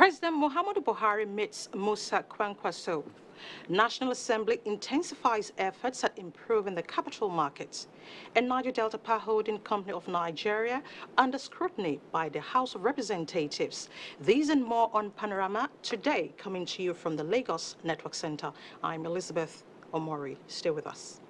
President Muhammadu Buhari meets Musa Kwankwaso. National Assembly intensifies efforts at improving the capital markets. And Niger Delta Power Holding Company of Nigeria under scrutiny by the House of Representatives. These and more on Panorama today, coming to you from the Lagos Network Center. I'm Elizabeth Omori. Stay with us.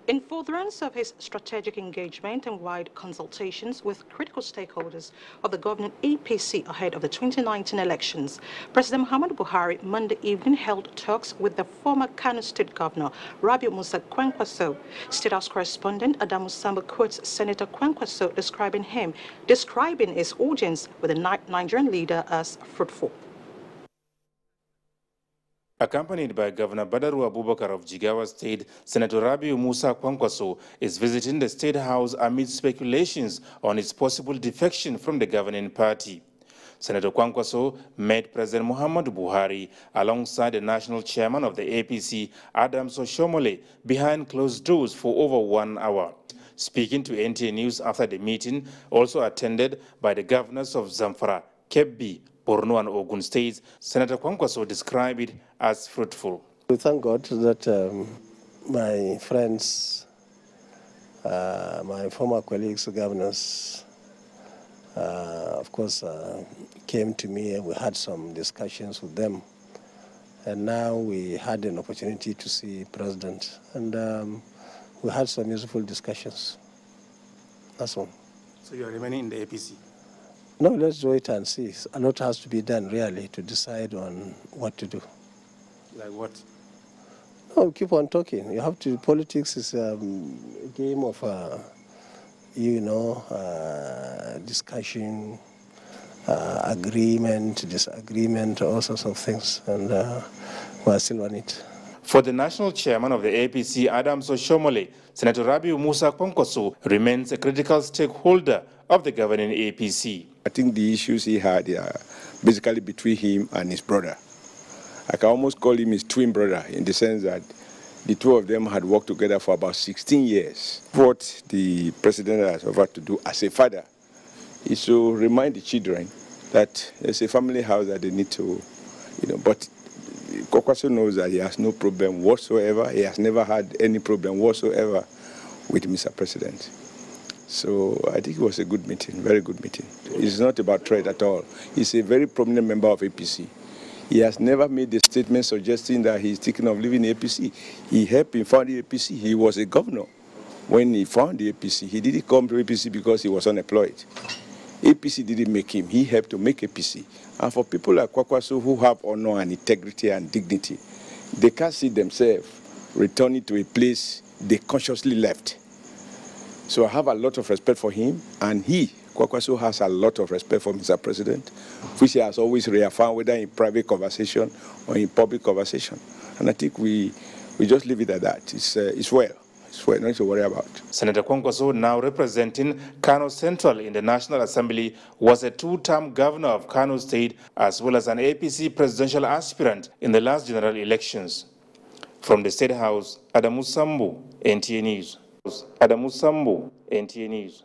In furtherance of his strategic engagement and wide consultations with critical stakeholders of the governing APC ahead of the 2019 elections, President Muhammadu Buhari Monday evening held talks with the former Kano State Governor, Rabiu Musa Kwankwaso. State House correspondent Adamu Sambo quotes Senator Kwankwaso describing his audience with the Nigerian leader as fruitful. Accompanied by Governor Badaru Abubakar of Jigawa State, Senator Rabiu Musa Kwankwaso is visiting the State House amid speculations on his possible defection from the governing party. Senator Kwankwaso met President Muhammadu Buhari alongside the national chairman of the APC, Adams Oshomole, behind closed doors for over 1 hour. Speaking to NTA News after the meeting, also attended by the governors of Zamfara, Kebbi, Borno and Ogun states, Senator Kwankwaso described it as fruitful. We thank God that my friends, my former colleagues, governors, of course, came to me and we had some discussions with them. And now we had an opportunity to see President. And we had some useful discussions. That's all. So you are remaining in the APC? No, let's wait and see. A lot has to be done, really, to decide on what to do. Like what? No, keep on talking. You have to. Politics is a game of, discussion, agreement, disagreement, all sorts of things, and we're still on it. For the national chairman of the APC, Adams Oshomole, Senator Rabiu Musa Kwankwaso remains a critical stakeholder of the governing APC. I think the issues he had are basically between him and his brother. I can almost call him his twin brother in the sense that the two of them had worked together for about 16 years. What the president has offered to do as a father is to remind the children that there's a family house that they need to, but Kwankwaso knows that he has no problem whatsoever. He has never had any problem whatsoever with Mr. President. So I think it was a good meeting, very good meeting. It's not about trade at all. He's a very prominent member of APC. He has never made a statement suggesting that he's thinking of leaving the APC. He helped him found the APC. He was a governor when he found the APC. He didn't come to APC because he was unemployed. APC didn't make him. He helped to make APC. And for people like Kwankwaso who have honor and integrity and dignity, they can't see themselves returning to a place they consciously left. So I have a lot of respect for him, and Kwankwaso, has a lot of respect for Mr. President, which he has always reaffirmed, whether in private conversation or in public conversation. And I think we just leave it at that. It's well. It's well, nothing to worry about. Senator Kwankwaso, now representing Kano Central in the National Assembly, was a two-term governor of Kano State as well as an APC presidential aspirant in the last general elections. From the State House, Adamu Sambo, NTA News. Adamu Sambo, NTA News.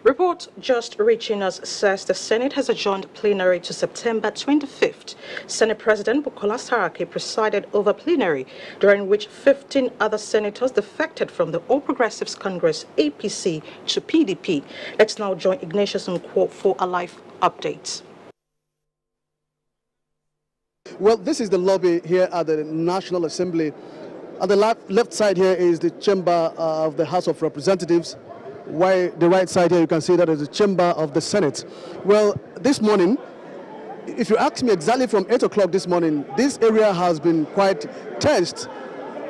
Report just reaching us says the Senate has adjourned plenary to September 25th. Senate President Bukola Saraki presided over plenary, during which 15 other senators defected from the All Progressives Congress APC to PDP. Let's now join Ignatius Nkwo for a live update. Well, this is the lobby here at the National Assembly. On the left side here is the chamber of the House of Representatives. While the right side here, you can see that is the chamber of the Senate. Well, this morning, if you ask me exactly from 8 o'clock this morning, this area has been quite tensed.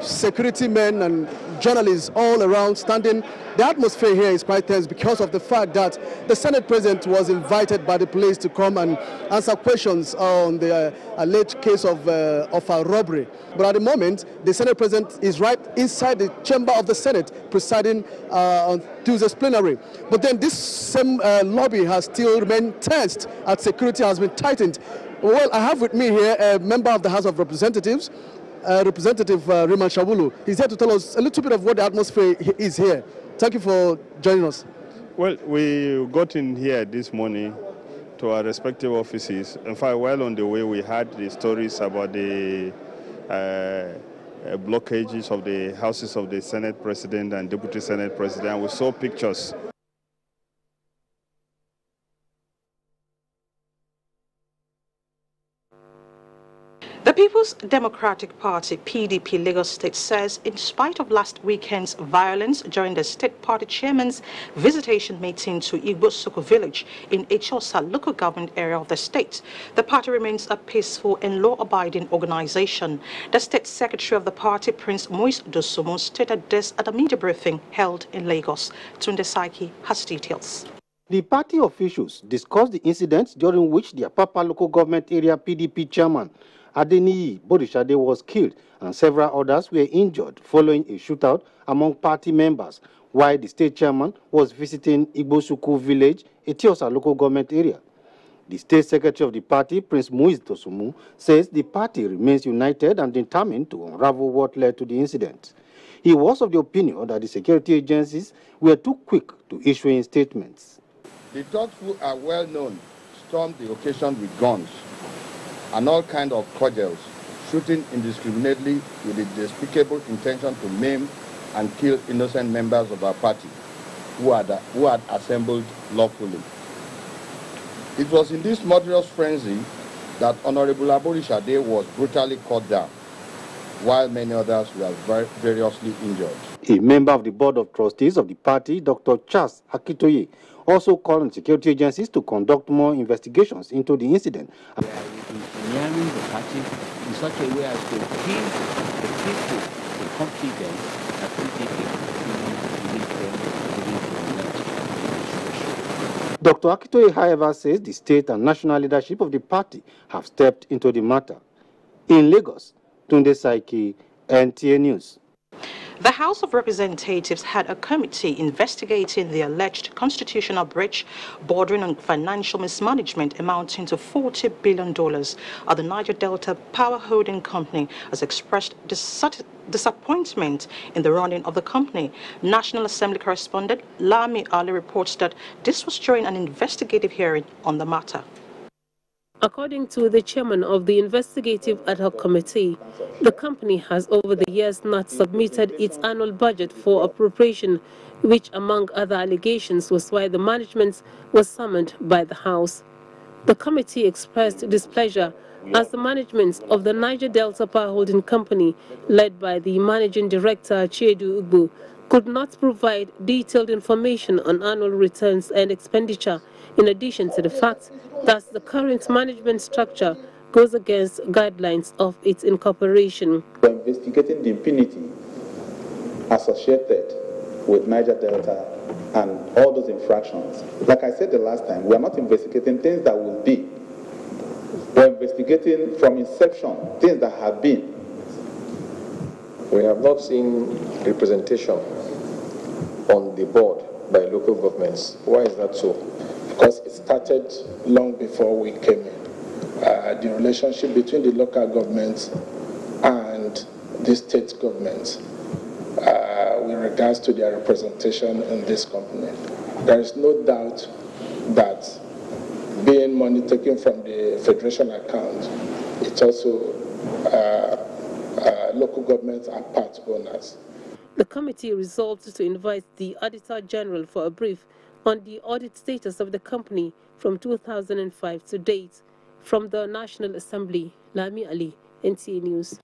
Security men and journalists all around standing. The atmosphere here is quite tense because of the fact that the Senate President was invited by the police to come and answer questions on the alleged case of a robbery. But at the moment, the Senate President is right inside the chamber of the Senate presiding on Tuesday's plenary. But then this same lobby has still remained tensed as security has been tightened. Well, I have with me here a member of the House of Representatives, Representative Riman Shawulu. He's here to tell us a little bit of what the atmosphere is here. Thank you for joining us. Well, we got in here this morning to our respective offices. In fact, while on the way, we heard the stories about the blockages of the houses of the Senate President and Deputy Senate President. We saw pictures. The People's Democratic Party, PDP Lagos State, says in spite of last weekend's violence during the state party chairman's visitation meeting to Igbo Soko village in Echosa local government area of the state, the party remains a peaceful and law-abiding organization. The state secretary of the party, Prince Moise Dosumu, stated this at a media briefing held in Lagos. Tunde Saiki has details. The party officials discussed the incidents during which the Apapa local government area PDP chairman Adeniyi Borishade was killed and several others were injured following a shootout among party members while the state chairman was visiting Igbosuku village, Etiosa local government area. The state secretary of the party, Prince Moise Dosumu, says the party remains united and determined to unravel what led to the incident. He was of the opinion that the security agencies were too quick to issue statements. The thugs who are well known stormed the occasion with guns and all kinds of cordials, shooting indiscriminately with the despicable intention to maim and kill innocent members of our party who had assembled lawfully. It was in this murderous frenzy that Honorable Aborishade was brutally cut down, while many others were variously injured. A member of the board of trustees of the party, Dr. Charles Akitoye, also called on security agencies to conduct more investigations into the incident. We are engineering the party in such a way as to give the people the confidence that PDP Dr. Akitoye, however, says the state and national leadership of the party have stepped into the matter. In Lagos, Tunde Saiki, NTA News. The House of Representatives had a committee investigating the alleged constitutional breach bordering on financial mismanagement amounting to $40 billion at the Niger Delta Power Holding Company has expressed disappointment in the running of the company. National Assembly correspondent Lami Ali reports that this was during an investigative hearing on the matter. According to the chairman of the investigative ad hoc committee, the company has over the years not submitted its annual budget for appropriation, which among other allegations was why the management was summoned by the House. The committee expressed displeasure as the management of the Niger Delta Power Holding Company, led by the managing director Chiedu Ugbo, could not provide detailed information on annual returns and expenditure, in addition to the fact that the current management structure goes against guidelines of its incorporation. We're investigating the impunity associated with Niger Delta and all those infractions. Like I said the last time, we are not investigating things that will be. We're investigating from inception things that have been. We have not seen representation on the board by local governments. Why is that so? Because it started long before we came in. The relationship between the local governments and the state governments with regards to their representation in this company. There is no doubt that being money taken from the federation account, it's also local governments are part owners. The committee resolved to invite the Auditor General for a brief on the audit status of the company from 2005 to date. From the National Assembly, Lami Ali, NTA News.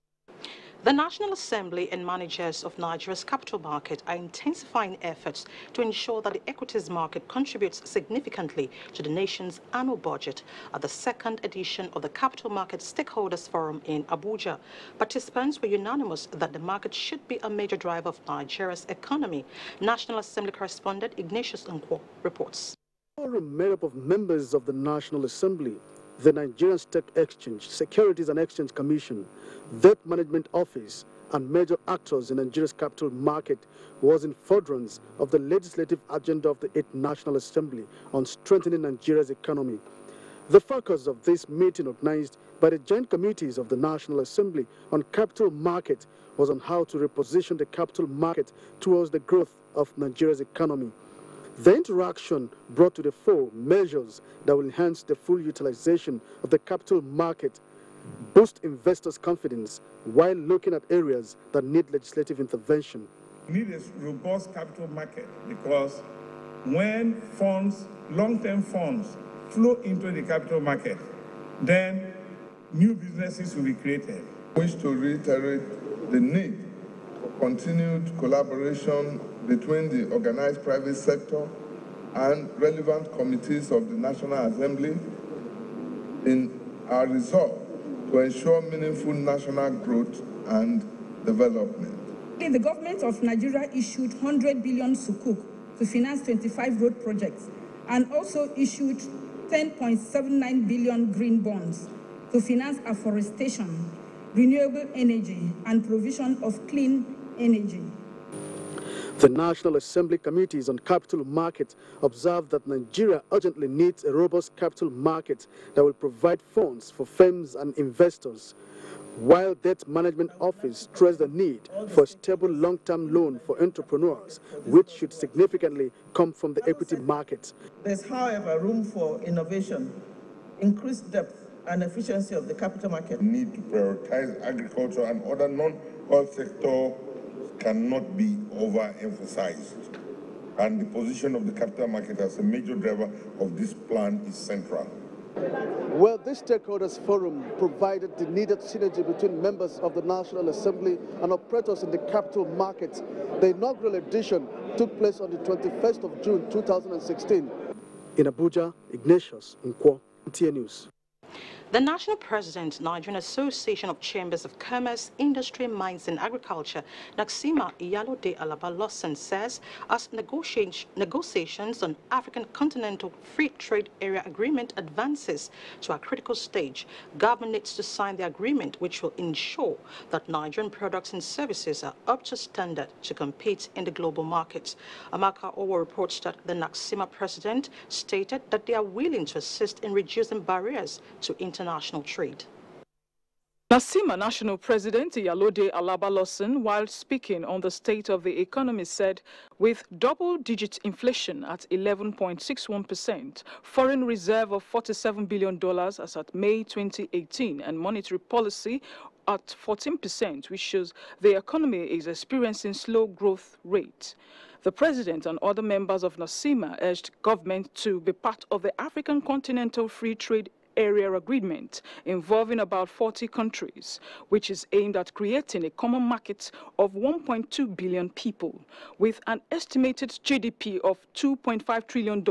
The National Assembly and managers of Nigeria's capital market are intensifying efforts to ensure that the equities market contributes significantly to the nation's annual budget at the second edition of the Capital Market Stakeholders Forum in Abuja. Participants were unanimous that the market should be a major driver of Nigeria's economy. National Assembly correspondent Ignatius Nkwo reports. Made up of members of the National Assembly, the Nigerian Stock Exchange, Securities and Exchange Commission, Debt Management Office, and major actors in Nigeria's capital market was in furtherance of the legislative agenda of the 8th National Assembly on strengthening Nigeria's economy. The focus of this meeting, organized by the joint committees of the National Assembly on capital market, was on how to reposition the capital market towards the growth of Nigeria's economy. The interaction brought to the fore measures that will enhance the full utilization of the capital market, boost investors' confidence, while looking at areas that need legislative intervention. We need a robust capital market because when funds, long-term funds, flow into the capital market, then new businesses will be created. I wish to reiterate the need for continued collaboration between the organized private sector and relevant committees of the National Assembly in our resolve to ensure meaningful national growth and development. The government of Nigeria issued 100 billion sukuk to finance 25 road projects and also issued 10.79 billion green bonds to finance afforestation, renewable energy, and provision of clean energy. The National Assembly Committees on Capital Markets observed that Nigeria urgently needs a robust capital market that will provide funds for firms and investors, while Debt Management Office stressed the need for a stable long-term loan for entrepreneurs, which should significantly come from the equity market. There's, however, room for innovation, increased depth and efficiency of the capital market. We need to prioritize agriculture and other non-oil sector cannot be overemphasized. And the position of the capital market as a major driver of this plan is central. Well, this stakeholders forum provided the needed synergy between members of the National Assembly and operators in the capital markets. The inaugural edition took place on the 21st of June 2016. In Abuja, Ignatius Nkwo, NTA News. The National President, Nigerian Association of Chambers of Commerce, Industry, Mines and Agriculture, Naxima Iyalode Alaba-Lawson, says as negotiations on African Continental Free Trade Area Agreement advances to a critical stage, government needs to sign the agreement which will ensure that Nigerian products and services are up to standard to compete in the global market. Amaka Owo reports that the Naxima president stated that they are willing to assist in reducing barriers to international trade. Naxima National President Iyalode Alaba-Lawson, while speaking on the state of the economy, said with double-digit inflation at 11.61%, foreign reserve of $47 billion as at May 2018, and monetary policy at 14%, which shows the economy is experiencing slow growth rate. The president and other members of Naxima urged government to be part of the African Continental Free Trade Area Agreement involving about 40 countries, which is aimed at creating a common market of 1.2 billion people with an estimated GDP of $2.5 trillion.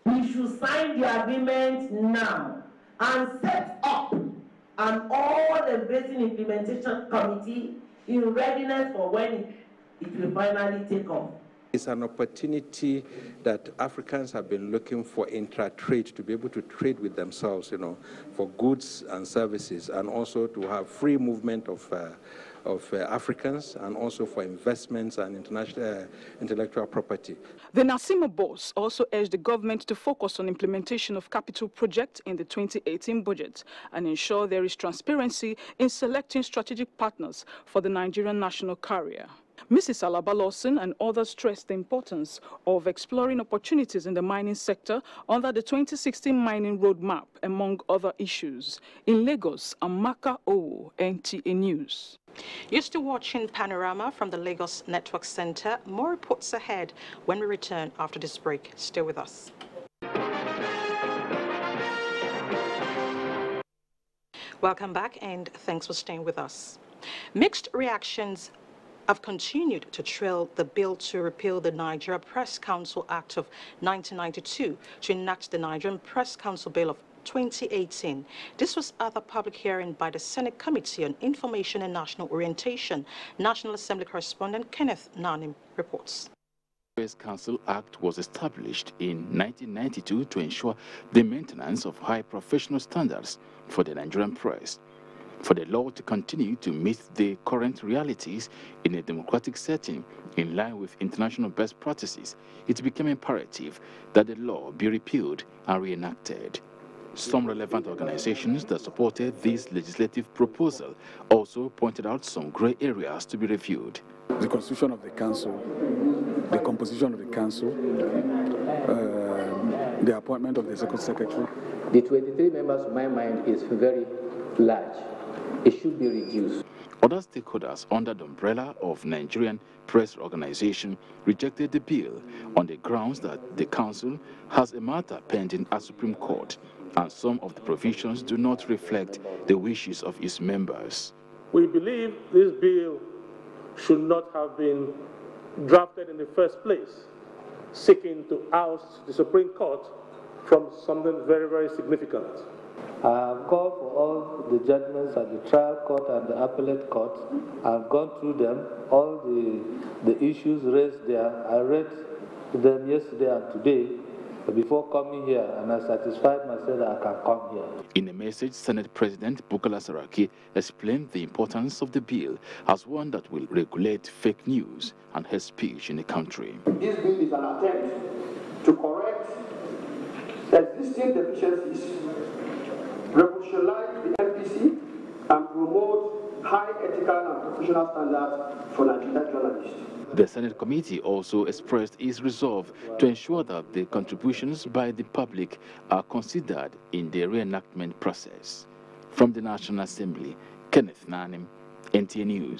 We should sign the agreement now and set up an all-embracing implementation committee in readiness for when it will finally take off. It's an opportunity that Africans have been looking for intra-trade, to be able to trade with themselves, for goods and services, and also to have free movement of Africans, and also for investments and international intellectual property. The Naxima boss also urged the government to focus on implementation of capital projects in the 2018 budget and ensure there is transparency in selecting strategic partners for the Nigerian national carrier. Mrs. Alaba-Lawson and others stressed the importance of exploring opportunities in the mining sector under the 2016 mining roadmap, among other issues. In Lagos, Amaka Owo, NTA News. You're still watching Panorama from the Lagos Network Center. More reports ahead when we return after this break. Stay with us. Welcome back, and thanks for staying with us. Mixed reactions have continued to trail the bill to repeal the Nigeria Press Council Act of 1992 to enact the Nigerian Press Council Bill of 2018. This was at the public hearing by the Senate Committee on Information and National Orientation. National Assembly correspondent Kenneth Nanim reports. The Press Council Act was established in 1992 to ensure the maintenance of high professional standards for the Nigerian press. For the law to continue to meet the current realities in a democratic setting in line with international best practices, it became imperative that the law be repealed and reenacted. Some relevant organizations that supported this legislative proposal also pointed out some gray areas to be reviewed. The constitution of the council the composition of the council, the appointment of the executive secretary. The 23 members, to my mind, is very large. It should be reduced. Other stakeholders under the umbrella of Nigerian Press Organization rejected the bill on the grounds that the council has a matter pending at Supreme Court and some of the provisions do not reflect the wishes of its members. We believe this bill should not have been drafted in the first place, seeking to oust the Supreme Court from something very, very significant. I have called for all the judgments at the trial court and the appellate court. I've gone through them, all the issues raised there. I read them yesterday and today before coming here, and I satisfied myself that I can come here. In a message, Senate President Bukola Saraki explained the importance of the bill as one that will regulate fake news and hate speech in the country. This bill is an attempt to correct existing deficiencies, revolutionize the NPC, and promote high ethical and professional standards for Nigerian journalists. The Senate committee also expressed its resolve to ensure that the contributions by the public are considered in the reenactment process. From the National Assembly, Kenneth Nanim, NTA News.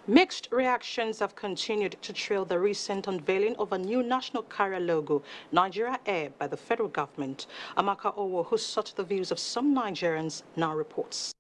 Mixed reactions have continued to trail the recent unveiling of a new national carrier logo, Nigeria Air, by the federal government. Amaka Owo, who sought the views of some Nigerians, now reports.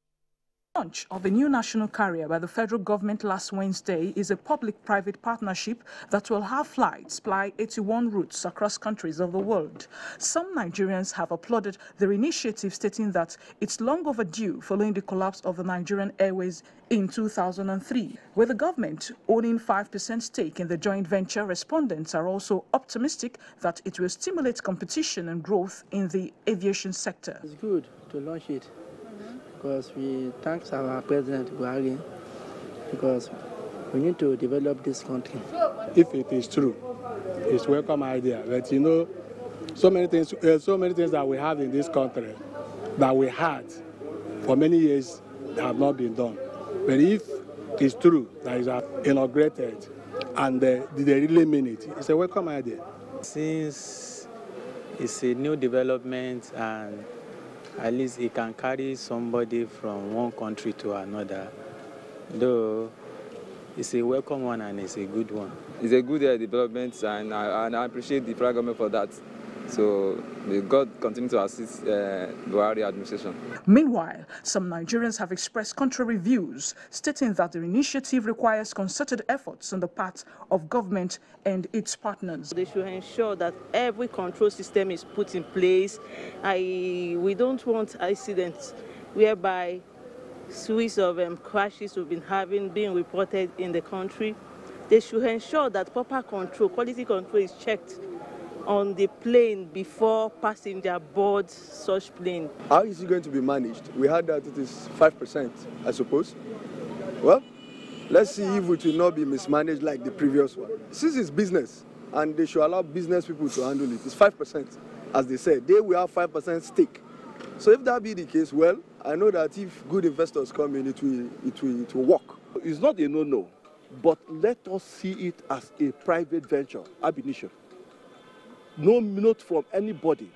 The launch of a new national carrier by the federal government last Wednesday is a public-private partnership that will have flights ply 81 routes across countries of the world. Some Nigerians have applauded their initiative, stating that it's long overdue following the collapse of the Nigerian Airways in 2003. With the government owning 5% stake in the joint venture, respondents are also optimistic that it will stimulate competition and growth in the aviation sector. It's good to launch it, because we thank our President Buhari, because we need to develop this country. If it is true, it's a welcome idea. But you know, so many things that we have in this country that we had for many years have not been done. But if it's true that it's inaugurated and they really mean it, it's a welcome idea. Since it's a new development and at least it can carry somebody from one country to another, though it's a welcome one and it's a good one. It's a good development, and I appreciate the federal government for that. So may God continue to assist the Buhari administration. Meanwhile, some Nigerians have expressed contrary views, stating that the initiative requires concerted efforts on the part of government and its partners. They should ensure that every control system is put in place. We don't want accidents whereby series of crashes we've been being reported in the country. They should ensure that proper control, quality control is checked on the plane before passenger board such plane. How is it going to be managed? We heard that it is 5%, I suppose. Well, let's see if it will not be mismanaged like the previous one. Since it's business, and they should allow business people to handle it, it's 5%. As they said, they will have 5% stake. So if that be the case, well, I know that if good investors come in, it will work. It's not a no-no, but let us see it as a private venture, ab initio. No note from anybody,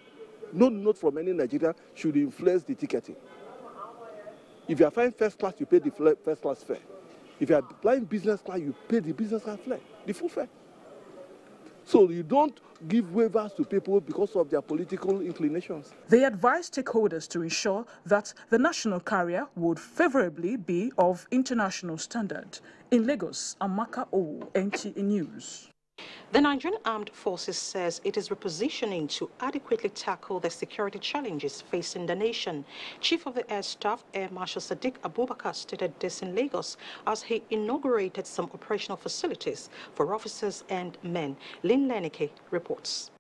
no note from any Nigerian should influence the ticketing. If you are flying first class, you pay the first class fare. If you are flying business class, you pay the business class fare, the full fare. So you don't give waivers to people because of their political inclinations. They advise stakeholders to ensure that the national carrier would favorably be of international standard. In Lagos, Amaka O, NTA News. The Nigerian Armed Forces says it is repositioning to adequately tackle the security challenges facing the nation. Chief of the Air Staff, Air Marshal Sadiq Abubakar, stated this in Lagos as he inaugurated some operational facilities for officers and men. Lynn Lenike reports.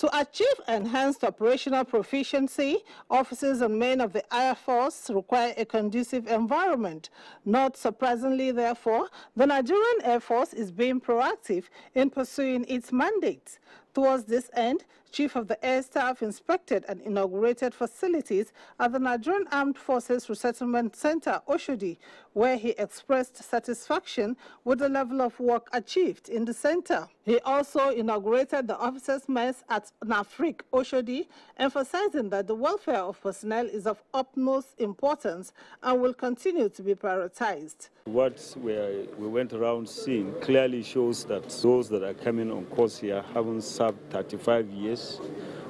To achieve enhanced operational proficiency, officers and men of the Air Force require a conducive environment. Not surprisingly, therefore, the Nigerian Air Force is being proactive in pursuing its mandate. Towards this end, Chief of the Air Staff inspected and inaugurated facilities at the Nigerian Armed Forces Resettlement Center, Oshodi, where he expressed satisfaction with the level of work achieved in the center. He also inaugurated the officers' mess at Nafrik, Oshodi, emphasizing that the welfare of personnel is of utmost importance and will continue to be prioritized. What we went around seeing clearly shows that those that are coming on course here haven't served 35 years.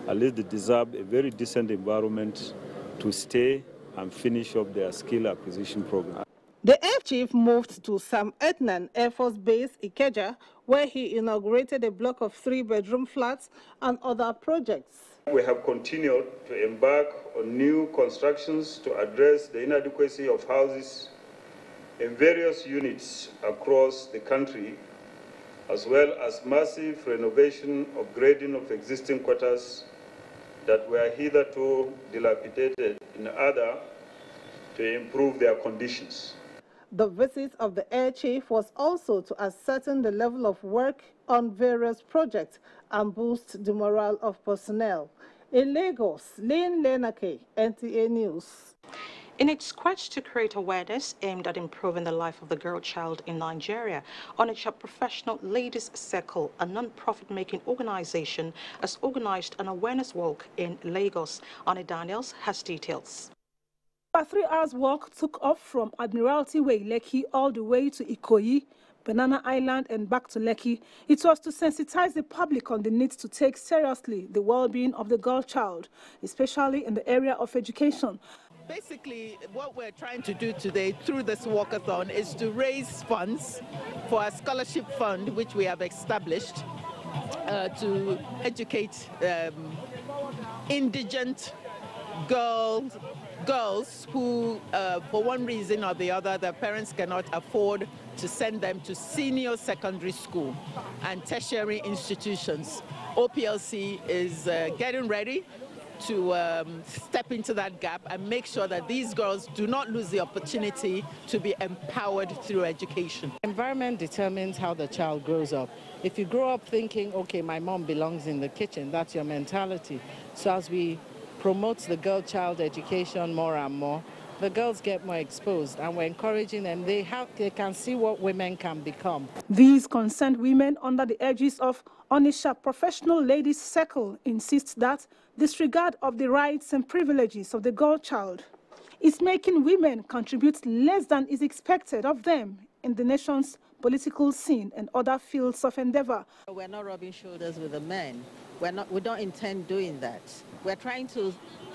At least they deserve a very decent environment to stay and finish up their skill acquisition program. The Air Chief moved to Sam Etnan Air Force Base, Ikeja, where he inaugurated a block of 3-bedroom flats and other projects. We have continued to embark on new constructions to address the inadequacy of houses in various units across the country, as well as massive renovation, upgrading of existing quarters that were hitherto dilapidated in order to improve their conditions. The visit of the Air Chief was also to ascertain the level of work on various projects and boost the morale of personnel. In Lagos, Lane Lenake, NTA News. In its quest to create awareness aimed at improving the life of the girl child in Nigeria, Onitsha Professional Ladies Circle, a non-profit-making organization, has organized an awareness walk in Lagos. Annie Daniels has details. A 3-hour walk took off from Admiralty Way, Lekki, all the way to Ikoyi, Banana Island and back to Lekki. It was to sensitize the public on the need to take seriously the well-being of the girl child, especially in the area of education. Basically, what we're trying to do today through this walkathon is to raise funds for a scholarship fund which we have established to educate indigent girls who, for one reason or the other, their parents cannot afford to send them to senior secondary school and tertiary institutions. OPLC is getting ready to step into that gap and make sure that these girls do not lose the opportunity to be empowered through education. Environment determines how the child grows up. If you grow up thinking, okay, my mom belongs in the kitchen, that's your mentality. So as we promote the girl-child education more and more, the girls get more exposed, and we're encouraging them. They can see what women can become. These concerned women under the aegis of Onitsha Professional Ladies Circle insist that disregard of the rights and privileges of the girl child is making women contribute less than is expected of them in the nation's political scene and other fields of endeavor. We're not rubbing shoulders with the men. We don't intend doing that. We're trying to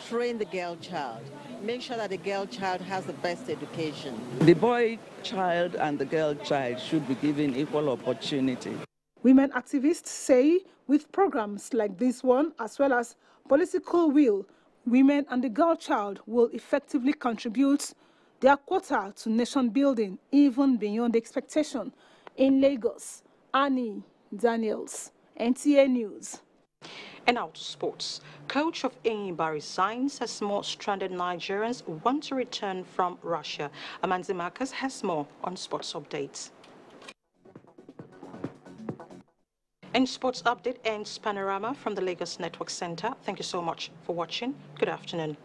train the girl child, make sure that the girl child has the best education. The boy child and the girl child should be given equal opportunity. Women activists say with programs like this one, as well as political will, women and the girl child will effectively contribute their quota to nation building, even beyond expectation. In Lagos, Annie Daniels, NTA News. And now to sports. Coach of Enyimba resigns as more stranded Nigerians want to return from Russia. Amanzi Marcus has more on sports updates. And sports update ends Panorama from the Lagos Network Center. Thank you so much for watching. Good afternoon.